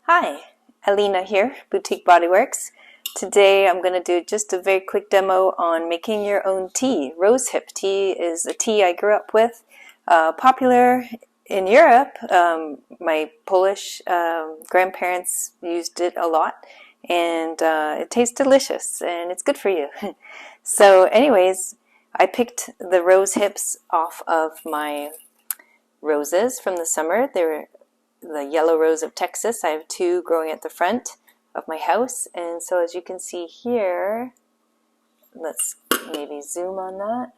Hi, Alina here, Boutique Bodyworks. Today I'm going to do just a very quick demo on making your own tea. Rosehip tea is a tea I grew up with, popular in Europe. My Polish grandparents used it a lot, and it tastes delicious and it's good for you. So anyways, I picked the rose hips off of my roses from the summer. They were the yellow rose of Texas. I have two growing at the front of my house, and so as you can see here, let's maybe zoom on that.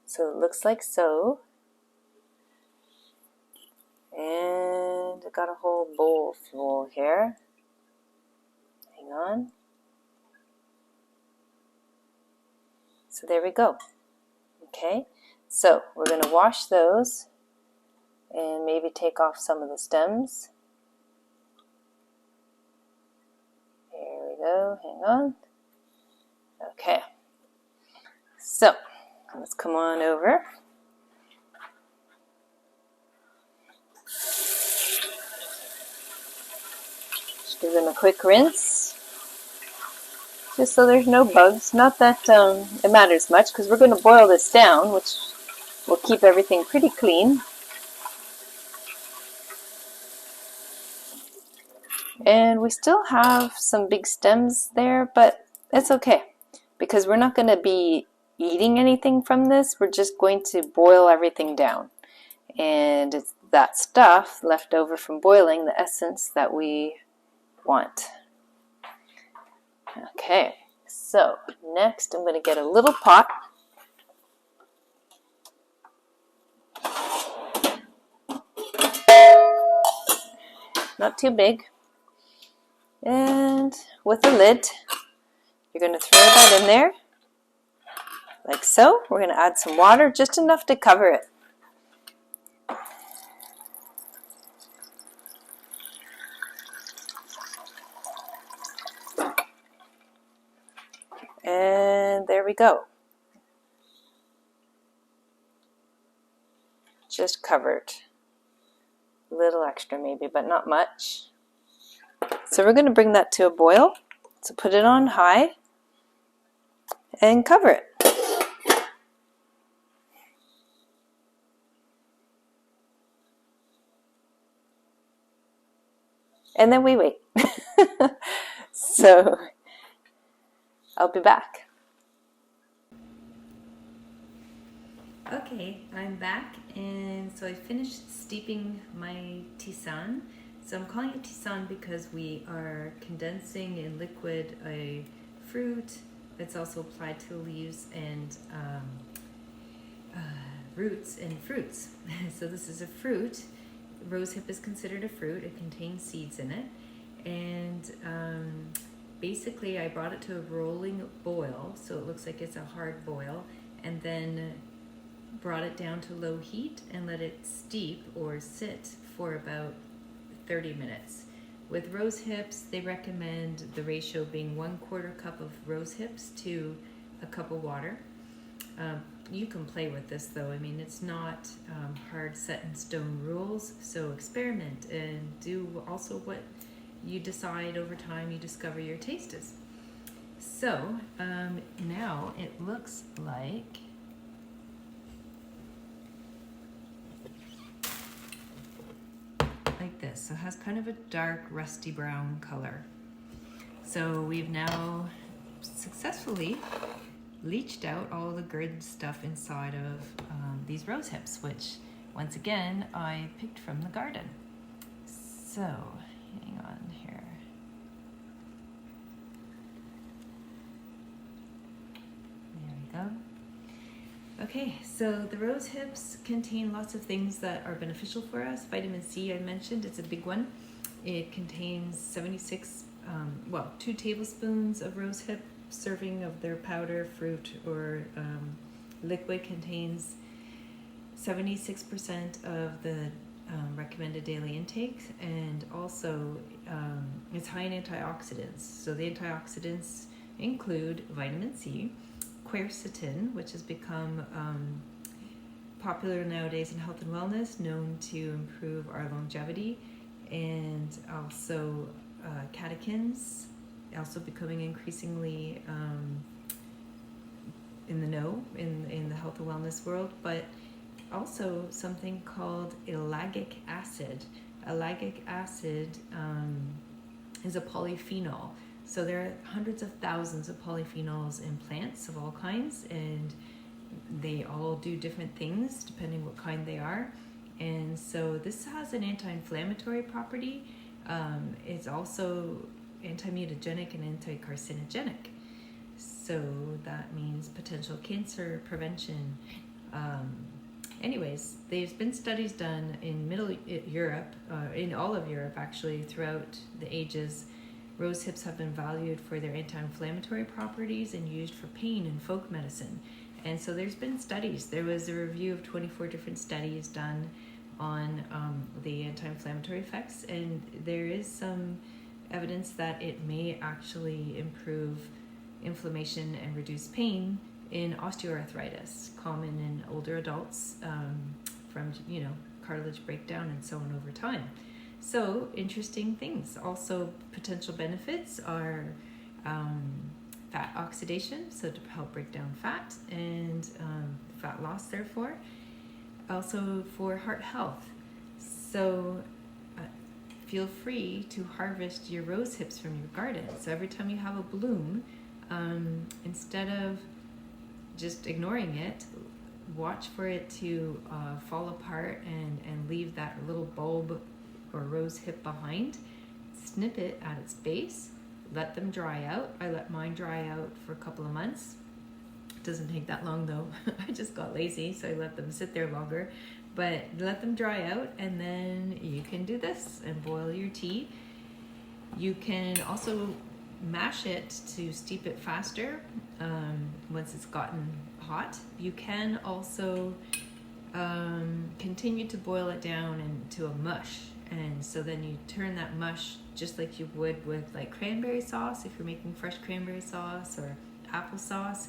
So it looks like so, and I got a whole bowl full here. Hang on. So there we go. Okay, so we're going to wash those and maybe take off some of the stems. Here we go, hang on. Okay, so let's come on over. Just give them a quick rinse, just so there's no bugs. Not that it matters much, because we're going to boil this down, which will keep everything pretty clean. And we still have some big stems there, but it's okay, because we're not going to be eating anything from this. We're just going to boil everything down, and it's that stuff left over from boiling, the essence, that we want. Okay, so next I'm going to get a little pot. Not too big. And with a lid, you're going to throw that in there, like so. We're going to add some water, just enough to cover it. And there we go. Just covered. A little extra maybe, but not much. So we're going to bring that to a boil. So put it on high and cover it. And then we wait. So I'll be back. Okay, I'm back, and so I finished steeping my Tisane. So I'm calling it Tisane because we are condensing in liquid a fruit. It's also applied to leaves and roots and fruits. So this is a fruit. Rosehip is considered a fruit. It contains seeds in it. And basically I brought it to a rolling boil, so it looks like it's a hard boil, and then brought it down to low heat and let it steep or sit for about 30 minutes. With rose hips, they recommend the ratio being 1/4 cup of rose hips to a cup of water. You can play with this though. I mean, it's not hard set in stone rules, so experiment and do also what you decide over time you discover your taste is. So now it looks like this. So it has kind of a dark rusty brown color. So we've now successfully leached out all the good stuff inside of these rose hips, which once again I picked from the garden. So hang on here. There we go. Okay, so the rose hips contain lots of things that are beneficial for us. Vitamin C, I mentioned, it's a big one. It contains 2 tablespoons of rose hip. Serving of their powder, fruit, or liquid contains 76% of the recommended daily intake, and also it's high in antioxidants. So the antioxidants include vitamin C, quercetin, which has become popular nowadays in health and wellness, known to improve our longevity, and also catechins, also becoming increasingly in the know in the health and wellness world, but also something called ellagic acid. Ellagic acid is a polyphenol. So there are hundreds of thousands of polyphenols in plants of all kinds, and they all do different things depending what kind they are. And so this has an anti-inflammatory property. It's also anti-mutagenic and anti-carcinogenic. So that means potential cancer prevention. Anyways, there's been studies done in Middle Europe, in all of Europe actually, throughout the ages. Rose hips have been valued for their anti-inflammatory properties and used for pain in folk medicine. And so there's been studies. There was a review of 24 different studies done on the anti-inflammatory effects, and there is some evidence that it may actually improve inflammation and reduce pain in osteoarthritis, common in older adults from cartilage breakdown and so on over time. So interesting things. Also potential benefits are fat oxidation, so to help break down fat and fat loss therefore. Also for heart health. So feel free to harvest your rose hips from your garden. So every time you have a bloom, instead of just ignoring it, watch for it to fall apart and leave that little bulb or rose hip behind. Snip it at its base, let them dry out. I let mine dry out for a couple of months. It doesn't take that long though. I just got lazy, so I let them sit there longer. But let them dry out, and then you can do this and boil your tea. You can also mash it to steep it faster once it's gotten hot. You can also continue to boil it down into a mush, and so then you turn that mush just like you would with like cranberry sauce if you're making fresh cranberry sauce or applesauce.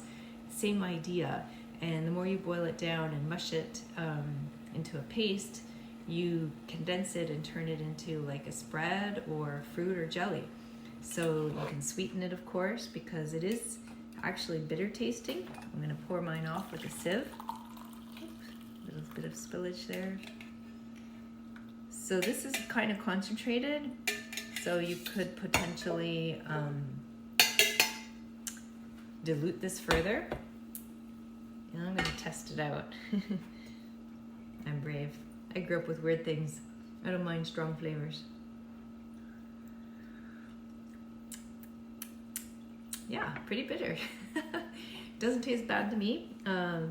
Same idea. And the more you boil it down and mush it into a paste, you condense it and turn it into like a spread or fruit or jelly. So you can sweeten it, of course, because it is actually bitter tasting. I'm going to pour mine off with a sieve. Oops, a little bit of spillage there. So this is kind of concentrated, so you could potentially dilute this further. And I'm going to test it out. I'm brave. I grew up with weird things. I don't mind strong flavors. Yeah, pretty bitter. Doesn't taste bad to me.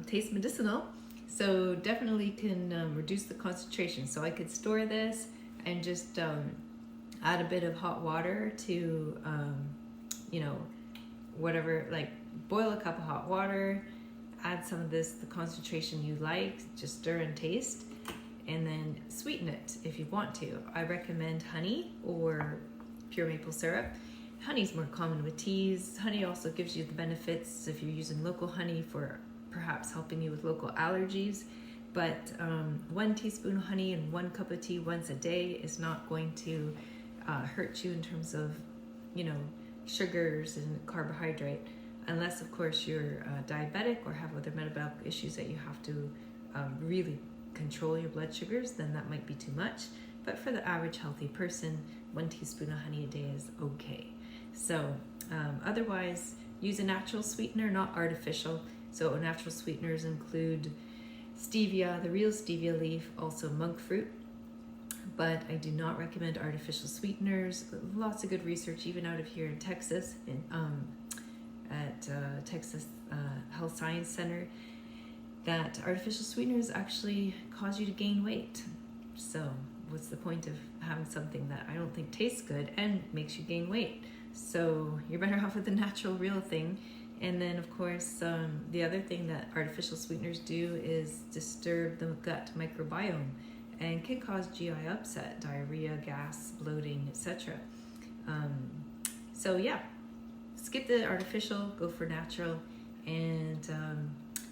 Tastes medicinal. So definitely can reduce the concentration. So I could store this and just add a bit of hot water to, whatever, like boil a cup of hot water, add some of this, the concentration you like, just stir and taste, and then sweeten it if you want to. I recommend honey or pure maple syrup. Honey's more common with teas. Honey also gives you the benefits if you're using local honey for perhaps helping you with local allergies. But 1 teaspoon of honey and 1 cup of tea once a day is not going to hurt you in terms of, sugars and carbohydrate, unless of course you're diabetic or have other metabolic issues that you have to really control your blood sugars, then that might be too much. But for the average healthy person, 1 teaspoon of honey a day is okay. So otherwise, use a natural sweetener, not artificial. So natural sweeteners include stevia, the real stevia leaf, also monk fruit. But I do not recommend artificial sweeteners. Lots of good research, even out of here in Texas, at Texas Health Science Center, that artificial sweeteners actually cause you to gain weight. So what's the point of having something that I don't think tastes good and makes you gain weight? So you're better off with the natural, real thing. And then, of course, the other thing that artificial sweeteners do is disturb the gut microbiome and can cause GI upset, diarrhea, gas, bloating, etc. So yeah, skip the artificial, go for natural, and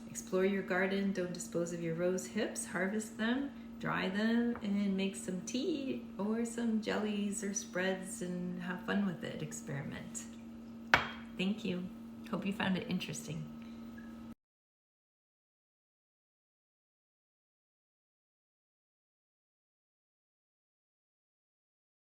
explore your garden. Don't dispose of your rose hips. Harvest them, dry them, and make some tea or some jellies or spreads and have fun with it. Experiment. Thank you. Hope you found it interesting.